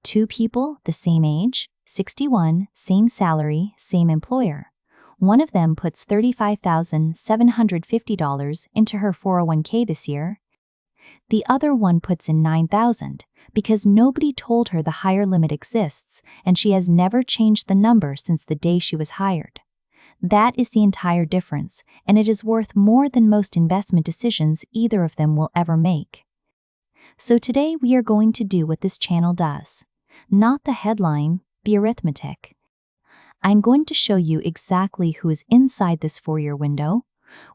Two people, the same age, 61, same salary, same employer. One of them puts $35,750 into her 401k this year. The other one puts in $9,000 because nobody told her the higher limit exists and she has never changed the number since the day she was hired. That is the entire difference, and it is worth more than most investment decisions either of them will ever make. So today we are going to do what this channel does. Not the headline, the arithmetic. I'm going to show you exactly who is inside this 4-year window,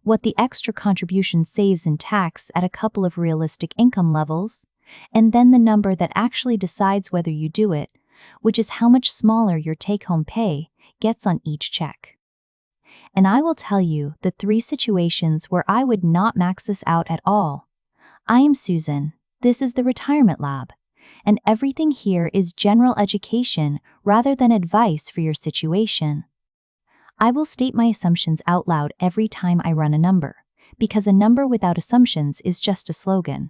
what the extra contribution saves in tax at a couple of realistic income levels, and then the number that actually decides whether you do it, which is how much smaller your take-home pay gets on each check. And I will tell you the 3 situations where I would not max this out at all. I am Susan, this is the Retirement Lab, and everything here is general education rather than advice for your situation. I will state my assumptions out loud every time I run a number, because a number without assumptions is just a slogan.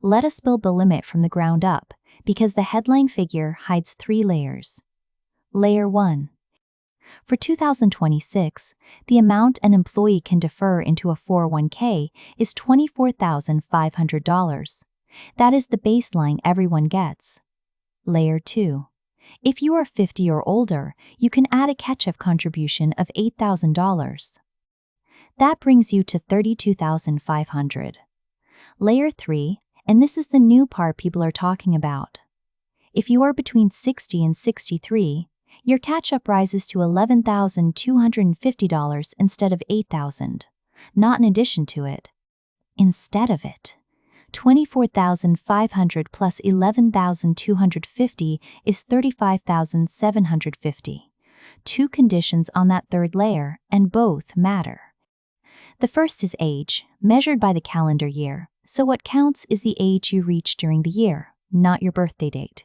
Let us build the limit from the ground up, because the headline figure hides 3 layers. Layer 1. For 2026, the amount an employee can defer into a 401k is $24,500. That is the baseline everyone gets. Layer 2. If you are 50 or older, you can add a catch-up contribution of $8,000. That brings you to $32,500. Layer 3, and this is the new part people are talking about. If you are between 60 and 63, your catch-up rises to $11,250 instead of $8,000, not in addition to it. Instead of it. $24,500 plus $11,250 is $35,750. 2 conditions on that third layer, and both matter. The first is age, measured by the calendar year, so what counts is the age you reach during the year, not your birthday date.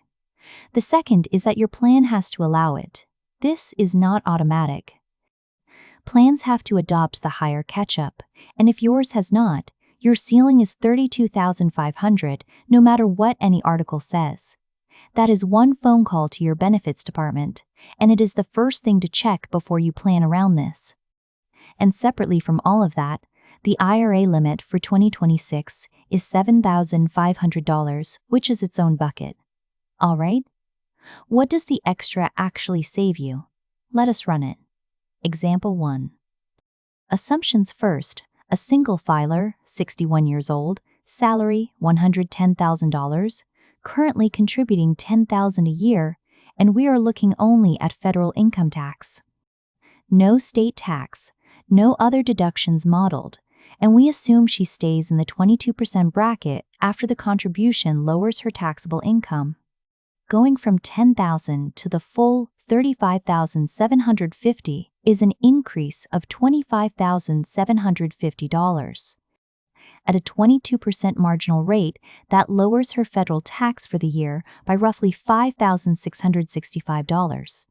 The second is that your plan has to allow it. This is not automatic. Plans have to adopt the higher catch-up, and if yours has not, your ceiling is $32,500 no matter what any article says. That is 1 phone call to your benefits department, and it is the first thing to check before you plan around this. And separately from all of that, the IRA limit for 2026 is $7,500, which is its own bucket. All right? What does the extra actually save you? Let us run it. Example 1. Assumptions first. A single filer, 61 years old, salary $110,000, currently contributing $10,000 a year, and we are looking only at federal income tax. No state tax, no other deductions modeled, and we assume she stays in the 22% bracket after the contribution lowers her taxable income. Going from $10,000 to the full $35,750 is an increase of $25,750. At a 22% marginal rate, that lowers her federal tax for the year by roughly $5,665.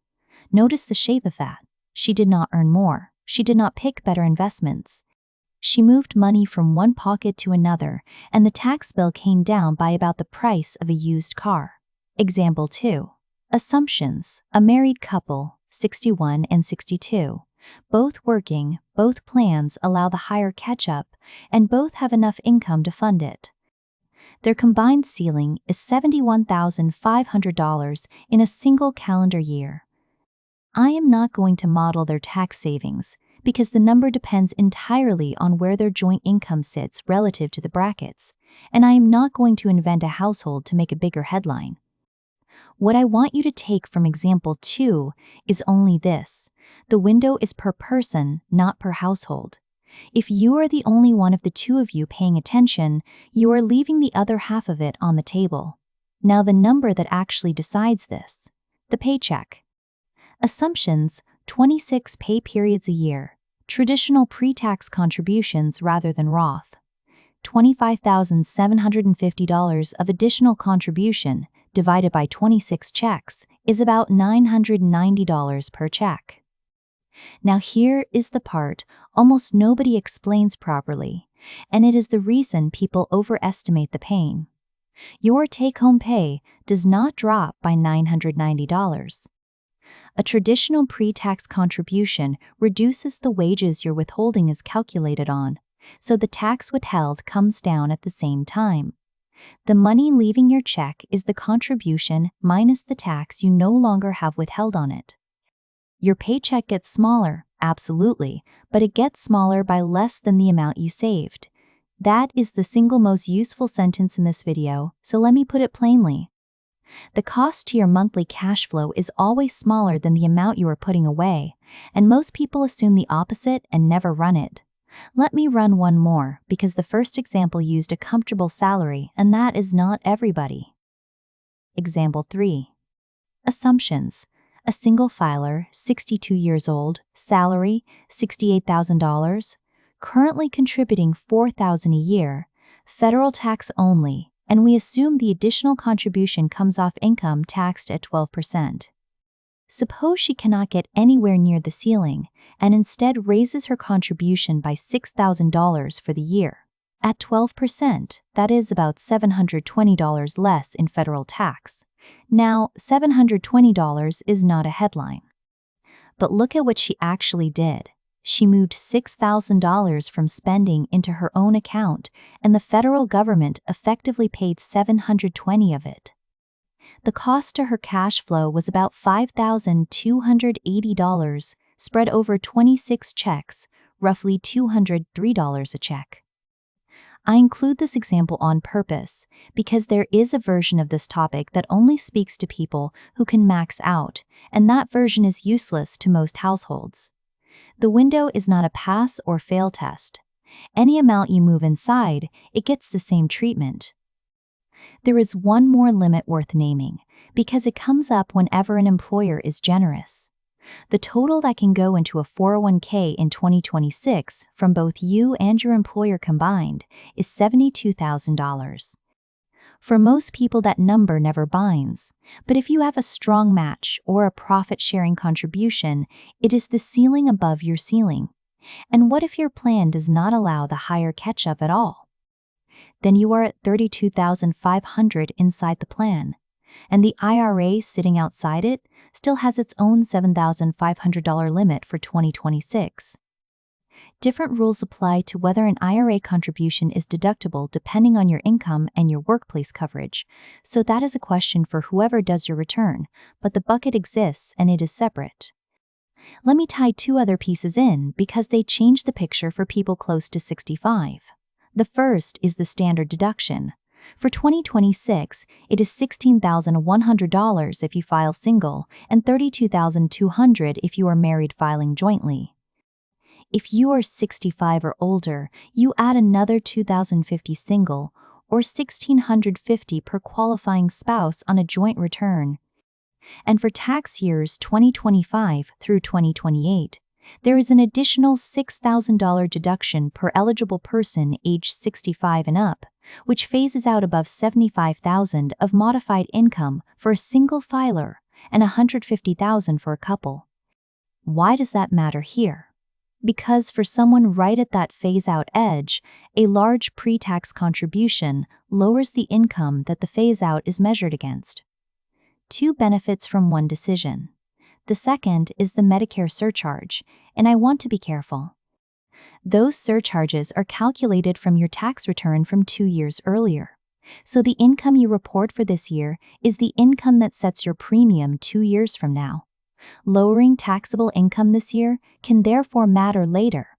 Notice the shape of that. She did not earn more. She did not pick better investments. She moved money from one pocket to another, and the tax bill came down by about the price of a used car. Example 2. Assumptions. A married couple, 61 and 62. Both working, both plans allow the higher catch-up, and both have enough income to fund it. Their combined ceiling is $71,500 in a single calendar year. I am not going to model their tax savings because the number depends entirely on where their joint income sits relative to the brackets, and I am not going to invent a household to make a bigger headline. What I want you to take from example 2 is only this. The window is per person, not per household. If you are the only one of the 2 of you paying attention, you are leaving the other half of it on the table. Now the number that actually decides this. The paycheck. Assumptions, 26 pay periods a year. Traditional pre-tax contributions rather than Roth. $25,750 of additional contribution divided by 26 checks is about $990 per check. Now here is the part almost nobody explains properly, and it is the reason people overestimate the pain. Your take-home pay does not drop by $990. A traditional pre-tax contribution reduces the wages your withholding is calculated on, so the tax withheld comes down at the same time. The money leaving your check is the contribution minus the tax you no longer have withheld on it. Your paycheck gets smaller, absolutely, but it gets smaller by less than the amount you saved. That is the single most useful sentence in this video, so let me put it plainly. The cost to your monthly cash flow is always smaller than the amount you are putting away, and most people assume the opposite and never run it. Let me run one more, because the first example used a comfortable salary, and that is not everybody. Example 3. Assumptions. A single filer, 62 years old, salary, $68,000, currently contributing $4,000 a year, federal tax only, and we assume the additional contribution comes off income taxed at 12%. Suppose she cannot get anywhere near the ceiling and instead raises her contribution by $6,000 for the year. At 12%, that is about $720 less in federal tax. Now, $720 is not a headline. But look at what she actually did. She moved $6,000 from spending into her own account, and the federal government effectively paid $720 of it. The cost to her cash flow was about $5,280, spread over 26 checks, roughly $203 a check. I include this example on purpose because there is a version of this topic that only speaks to people who can max out, and that version is useless to most households. The window is not a pass or fail test. Any amount you move inside, it gets the same treatment. There is one more limit worth naming, because it comes up whenever an employer is generous. The total that can go into a 401k in 2026 from both you and your employer combined is $72,000. For most people, that number never binds, but if you have a strong match or a profit-sharing contribution, it is the ceiling above your ceiling. And what if your plan does not allow the higher catch-up at all? Then you are at $32,500 inside the plan, and the IRA sitting outside it still has its own $7,500 limit for 2026. Different rules apply to whether an IRA contribution is deductible depending on your income and your workplace coverage, so that is a question for whoever does your return, but the bucket exists and it is separate. Let me tie two other pieces in because they change the picture for people close to 65. The first is the standard deduction. For 2026, it is $16,100 if you file single and $32,200 if you are married filing jointly. If you are 65 or older, you add another $2,050 single or $1,650 per qualifying spouse on a joint return. And for tax years 2025 through 2028, there is an additional $6,000 deduction per eligible person aged 65 and up, which phases out above $75,000 of modified income for a single filer and $150,000 for a couple. Why does that matter here? Because for someone right at that phase-out edge, a large pre-tax contribution lowers the income that the phase-out is measured against. Two benefits from one decision. The second is the Medicare surcharge, and I want to be careful. Those surcharges are calculated from your tax return from 2 years earlier. So the income you report for this year is the income that sets your premium 2 years from now. Lowering taxable income this year can therefore matter later.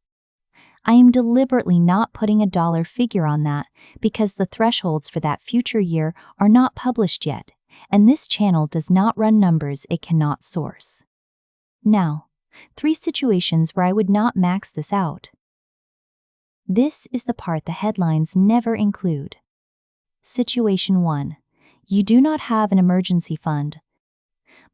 I am deliberately not putting a dollar figure on that because the thresholds for that future year are not published yet, and this channel does not run numbers it cannot source. Now, 3 situations where I would not max this out. This is the part the headlines never include. Situation 1. You do not have an emergency fund.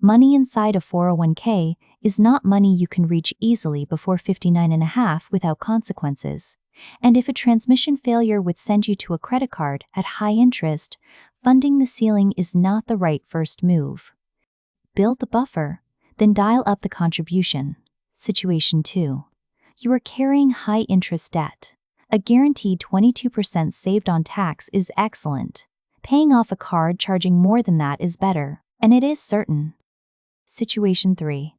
Money inside a 401k is not money you can reach easily before 59.5 without consequences. And if a transmission failure would send you to a credit card at high interest, funding the ceiling is not the right first move. Build the buffer, then dial up the contribution. Situation 2. You are carrying high-interest debt. A guaranteed 22% saved on tax is excellent. Paying off a card charging more than that is better, and it is certain. Situation 3.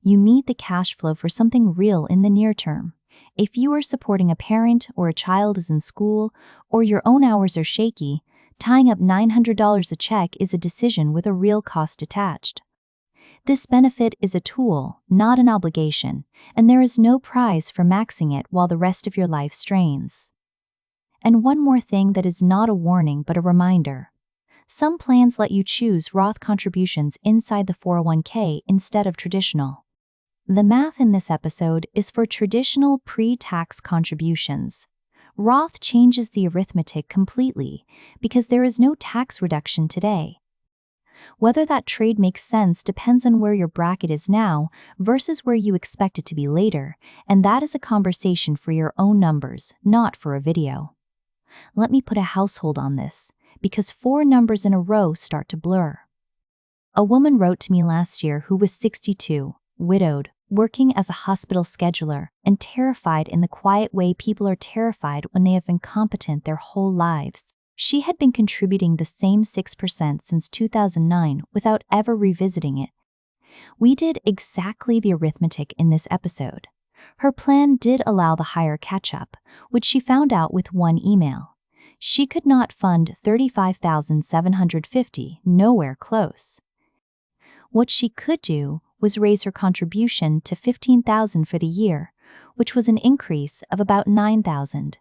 You need the cash flow for something real in the near term. If you are supporting a parent or a child is in school, or your own hours are shaky, tying up $900 a check is a decision with a real cost attached. This benefit is a tool, not an obligation, and there is no prize for maxing it while the rest of your life strains. And one more thing that is not a warning but a reminder. Some plans let you choose Roth contributions inside the 401k instead of traditional. The math in this episode is for traditional pre-tax contributions. Roth changes the arithmetic completely because there is no tax reduction today. Whether that trade makes sense depends on where your bracket is now versus where you expect it to be later, and that is a conversation for your own numbers, not for a video. Let me put a household on this, because 4 numbers in a row start to blur. A woman wrote to me last year who was 62, widowed, working as a hospital scheduler, and terrified in the quiet way people are terrified when they have been competent their whole lives. She had been contributing the same 6% since 2009 without ever revisiting it. We did exactly the arithmetic in this episode. Her plan did allow the higher catch-up, which she found out with one email. She could not fund $35,750, nowhere close. What she could do was raise her contribution to $15,000 for the year, which was an increase of about $9,000.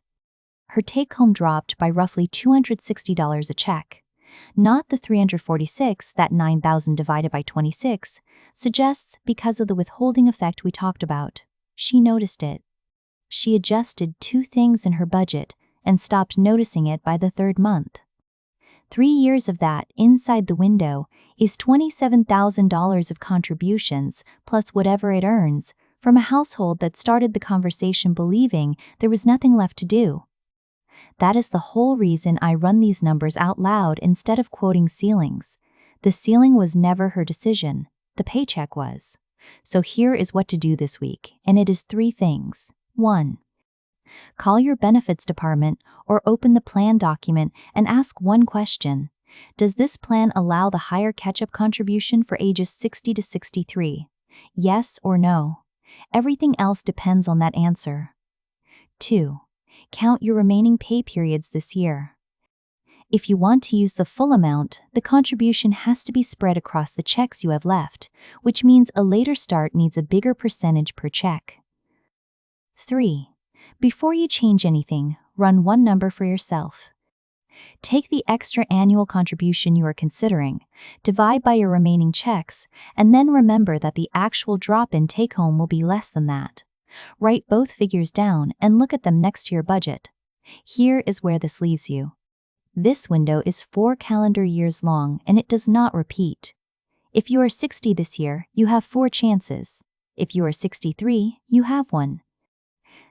Her take-home dropped by roughly $260 a check. Not the $346 that $9,000 divided by 26 suggests because of the withholding effect we talked about. She noticed it. She adjusted 2 things in her budget and stopped noticing it by the 3rd month. 3 years of that inside the window is $27,000 of contributions plus whatever it earns from a household that started the conversation believing there was nothing left to do. That is the whole reason I run these numbers out loud instead of quoting ceilings. The ceiling was never her decision, the paycheck was. So here is what to do this week, and it is 3 things. 1. Call your benefits department or open the plan document and ask one question. Does this plan allow the higher catch-up contribution for ages 60 to 63? Yes or no? Everything else depends on that answer. 2. Count your remaining pay periods this year. If you want to use the full amount, the contribution has to be spread across the checks you have left, which means a later start needs a bigger percentage per check. 3. Before you change anything, run one number for yourself. Take the extra annual contribution you are considering, divide by your remaining checks, and then remember that the actual drop in take-home will be less than that. Write both figures down and look at them next to your budget. Here is where this leaves you. This window is 4 calendar years long and it does not repeat. If you are 60 this year, you have 4 chances. If you are 63, you have 1.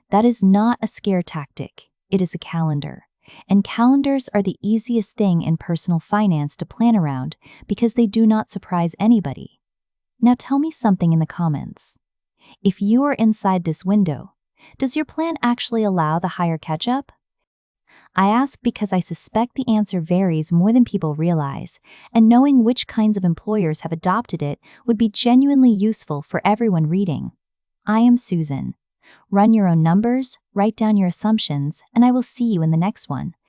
That is not a scare tactic, it is a calendar. And calendars are the easiest thing in personal finance to plan around because they do not surprise anybody. Now tell me something in the comments. If you are inside this window, does your plan actually allow the higher catch-up? I ask because I suspect the answer varies more than people realize, and knowing which kinds of employers have adopted it would be genuinely useful for everyone reading. I am Susan. Run your own numbers, write down your assumptions, and I will see you in the next one.